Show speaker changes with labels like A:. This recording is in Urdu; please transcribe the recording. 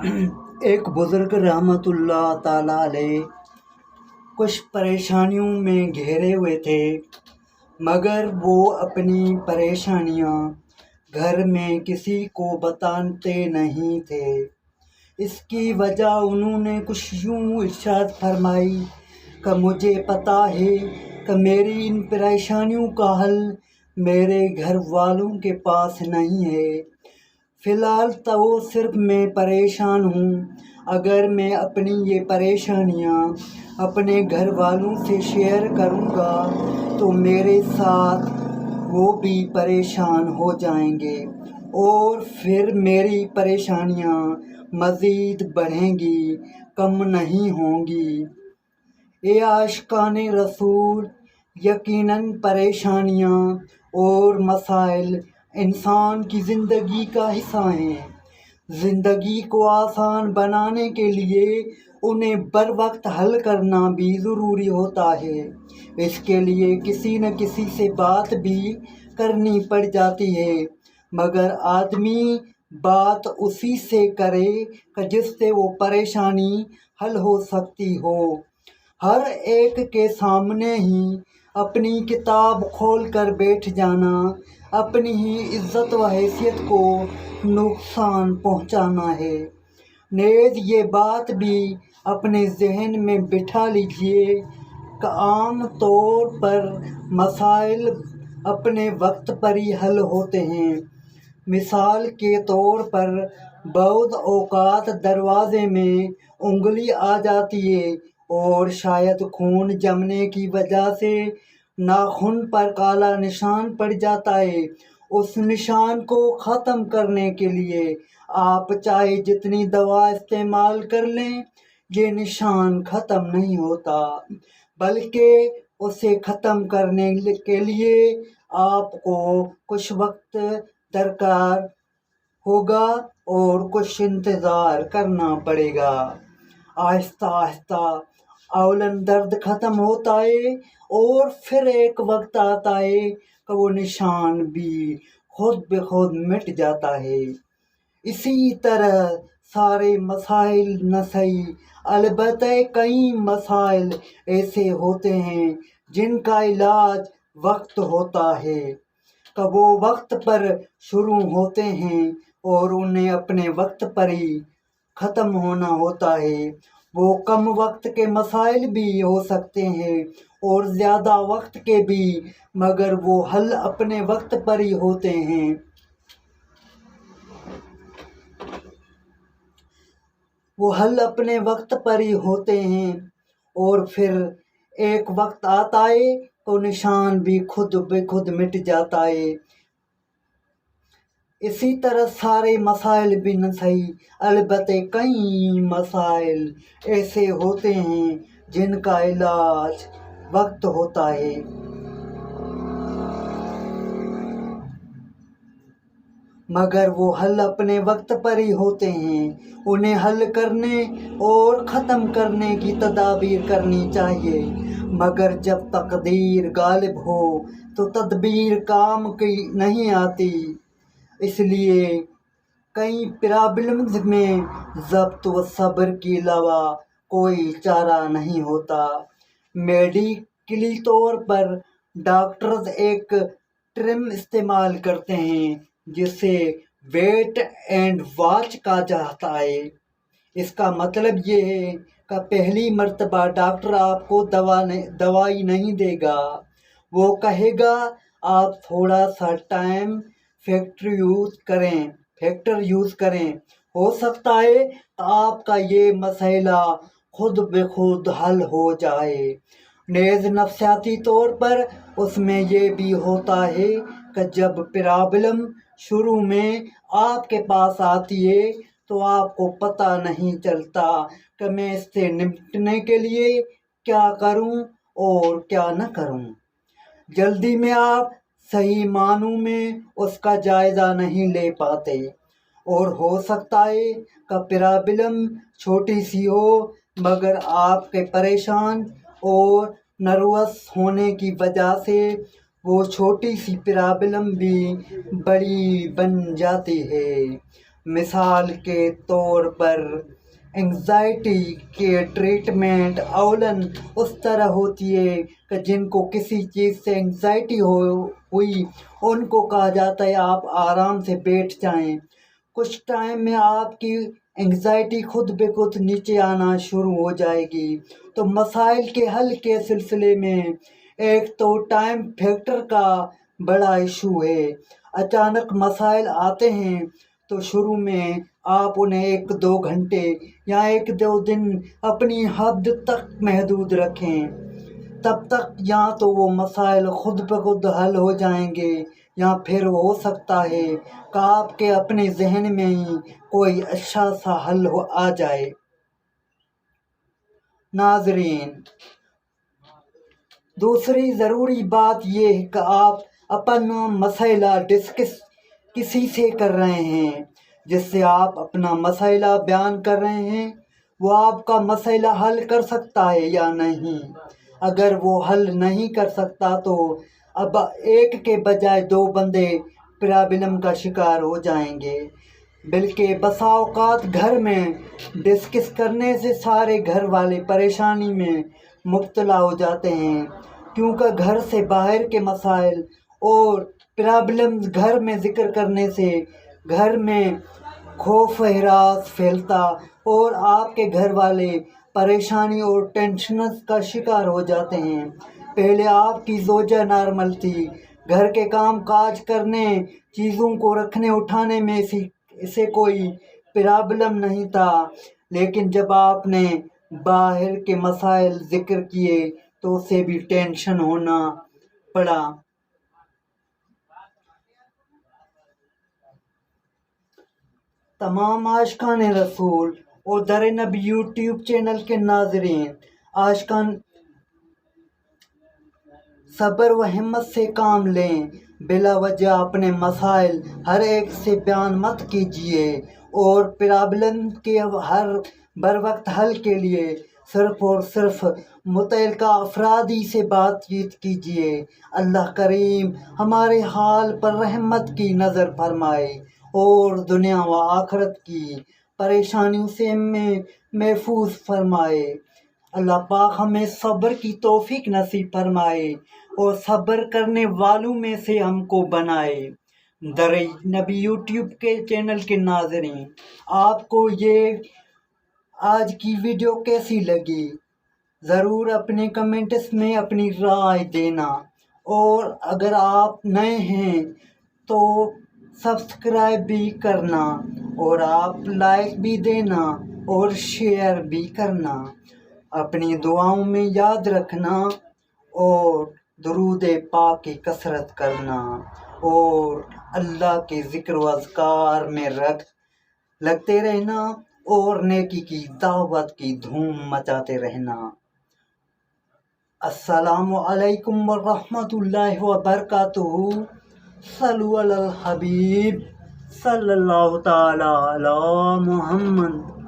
A: ایک بزرگ رحمۃ اللہ تعالیٰ علیہ کچھ پریشانیوں میں گھیرے ہوئے تھے، مگر وہ اپنی پریشانیاں گھر میں کسی کو بتاتے نہیں تھے۔ اس کی وجہ انہوں نے کچھ یوں ارشاد فرمائی کہ مجھے پتہ ہے کہ میری ان پریشانیوں کا حل میرے گھر والوں کے پاس نہیں ہے۔ فی الحال تو صرف میں پریشان ہوں، اگر میں اپنی یہ پریشانیاں اپنے گھر والوں سے شیئر کروں گا تو میرے ساتھ وہ بھی پریشان ہو جائیں گے اور پھر میری پریشانیاں مزید بڑھیں گی، کم نہیں ہوں گی۔ اے عاشقان رسول، یقیناً پریشانیاں اور مسائل انسان کی زندگی کا حصہ ہیں۔ زندگی کو آسان بنانے کے لیے انہیں بر وقت حل کرنا بھی ضروری ہوتا ہے۔ اس کے لیے کسی نہ کسی سے بات بھی کرنی پڑ جاتی ہے، مگر آدمی بات اسی سے کرے کہ جس سے وہ پریشانی حل ہو سکتی ہو۔ ہر ایک کے سامنے ہی اپنی کتاب کھول کر بیٹھ جانا اپنی ہی عزت و حیثیت کو نقصان پہنچانا ہے۔ نیز یہ بات بھی اپنے ذہن میں بٹھا لیجیے کہ عام طور پر مسائل اپنے وقت پر ہی حل ہوتے ہیں۔ مثال کے طور پر بعض اوقات دروازے میں انگلی آ جاتی ہے اور شاید خون جمنے کی وجہ سے ناخن پر کالا نشان پڑ جاتا ہے۔ اس نشان کو ختم کرنے کے لیے آپ چاہے جتنی دوا استعمال کر لیں، یہ نشان ختم نہیں ہوتا، بلکہ اسے ختم کرنے کے لیے آپ کو کچھ وقت درکار ہوگا اور کچھ انتظار کرنا پڑے گا۔ آہستہ آہستہ اولاً درد ختم ہوتا ہے اور پھر ایک وقت آتا ہے کہ وہ نشان بھی خود بخود مٹ جاتا ہے۔ اسی طرح سارے مسائل نہ صحیح، البتہ کئی مسائل ایسے ہوتے ہیں جن کا علاج وقت ہوتا ہے کہ وہ وقت پر شروع ہوتے ہیں اور انہیں اپنے وقت پر ہی ختم ہونا ہوتا ہے۔ وہ کم وقت کے مسائل بھی ہو سکتے ہیں اور زیادہ وقت کے بھی، مگر وہ حل اپنے وقت پر ہی ہوتے ہیں۔ اور پھر ایک وقت آتا ہے تو نشان بھی خود بخود مٹ جاتا ہے۔ اسی طرح سارے مسائل بھی نہ صحیح، البتہ کئی مسائل ایسے ہوتے ہیں جن کا علاج وقت ہوتا ہے۔ مگر وہ حل اپنے وقت پر ہی ہوتے ہیں۔ انہیں حل کرنے اور ختم کرنے کی تدابیر کرنی چاہیے، مگر جب تقدیر غالب ہو تو تدبیر کام کی نہیں آتی۔ اس لیے کئی پرابلمز میں ضبط و صبر کے علاوہ کوئی چارہ نہیں ہوتا۔ میڈیکلی طور پر ڈاکٹرز ایک ٹرم استعمال کرتے ہیں جسے ویٹ اینڈ واچ کہا جاتا ہے۔ اس کا مطلب یہ ہے کہ پہلی مرتبہ ڈاکٹر آپ کو دوائی نہیں دے گا، وہ کہے گا آپ تھوڑا سا ٹائم فیکٹر یوز کریں، ہو سکتا ہے کہ آپ کا یہ مسئلہ خود بخود حل ہو جائے۔ نیز نفسیاتی طور پر اس میں یہ بھی ہوتا ہے کہ جب پرابلم شروع میں آپ کے پاس آتی ہے تو آپ کو پتہ نہیں چلتا کہ میں اس سے نمٹنے کے لیے کیا کروں اور کیا نہ کروں۔ جلدی میں آپ صحیح معنوں میں اس کا جائزہ نہیں لے پاتے اور ہو سکتا ہے کہ پرابلم چھوٹی سی ہو، مگر آپ کے پریشان اور نروس ہونے کی وجہ سے وہ چھوٹی سی پرابلم بھی بڑی بن جاتی ہے۔ مثال کے طور پر انگزائٹی کے ٹریٹمنٹ اولن اس طرح ہوتی ہے کہ جن کو کسی چیز سے انگزائٹی ہوئی ان کو کہا جاتا ہے آپ آرام سے بیٹھ جائیں، کچھ ٹائم میں آپ کی انگزائٹی خود بے خود نیچے آنا شروع ہو جائے گی۔ تو مسائل کے حل کے سلسلے میں ایک تو ٹائم فیکٹر کا بڑا ایشو ہے، اچانک مسائل آتے ہیں تو شروع میں آپ انہیں 1-2 گھنٹے یا 1-2 دن اپنی حد تک محدود رکھیں، تب تک یا تو وہ مسائل خود بخود حل ہو جائیں گے یا پھر ہو سکتا ہے کہ آپ کے اپنے ذہن میں ہی کوئی اچھا سا حل آ جائے۔ ناظرین، دوسری ضروری بات یہ ہے کہ آپ اپنا مسئلہ ڈسکس کسی سے کر رہے ہیں، جس سے آپ اپنا مسئلہ بیان کر رہے ہیں وہ آپ کا مسئلہ حل کر سکتا ہے یا نہیں۔ اگر وہ حل نہیں کر سکتا تو اب ایک کے بجائے 2 بندے پرابلم کا شکار ہو جائیں گے، بلکہ بسا اوقات گھر میں ڈسکس کرنے سے سارے گھر والے پریشانی میں مبتلا ہو جاتے ہیں، کیونکہ گھر سے باہر کے مسائل اور پرابلمز گھر میں ذکر کرنے سے گھر میں خوف و ہراس پھیلتا اور آپ کے گھر والے پریشانی اور ٹینشنز کا شکار ہو جاتے ہیں۔ پہلے آپ کی زوجہ نارمل تھی، گھر کے کام کاج کرنے، چیزوں کو رکھنے اٹھانے میں اسے کوئی پرابلم نہیں تھا، لیکن جب آپ نے باہر کے مسائل ذکر کیے تو اسے بھی ٹینشن ہونا پڑا۔ تمام عاشقان رسول اور در نبی یوٹیوب چینل کے ناظرین، عاشقان صبر و ہمت سے کام لیں، بلا وجہ اپنے مسائل ہر ایک سے بیان مت کیجیے اور پرابلم کے ہر بر وقت حل کے لیے صرف اور صرف متعلقہ افرادی سے بات چیت کیجیے۔ اللہ کریم ہمارے حال پر رحمت کی نظر فرمائے اور دنیا و آخرت کی پریشانیوں سے ہمیں محفوظ فرمائے۔ اللہ پاک ہمیں صبر کی توفیق نصیب فرمائے اور صبر کرنے والوں میں سے ہم کو بنائے۔ در نبی یوٹیوب کے چینل کے ناظرین، آپ کو یہ آج کی ویڈیو کیسی لگی؟ ضرور اپنے کمنٹس میں اپنی رائے دینا، اور اگر آپ نئے ہیں تو سبسکرائب بھی کرنا اور آپ لائک بھی دینا اور شیئر بھی کرنا۔ اپنی دعاؤں میں یاد رکھنا اور درود پاک کی کثرت کرنا اور اللہ کے ذکر و اذکار میں لگتے رہنا اور نیکی کی دعوت کی دھوم مچاتے رہنا۔ السلام علیکم ورحمۃ اللہ وبرکاتہ۔ صلو علی الحبیب صلی اللہ تعالی علی محمد۔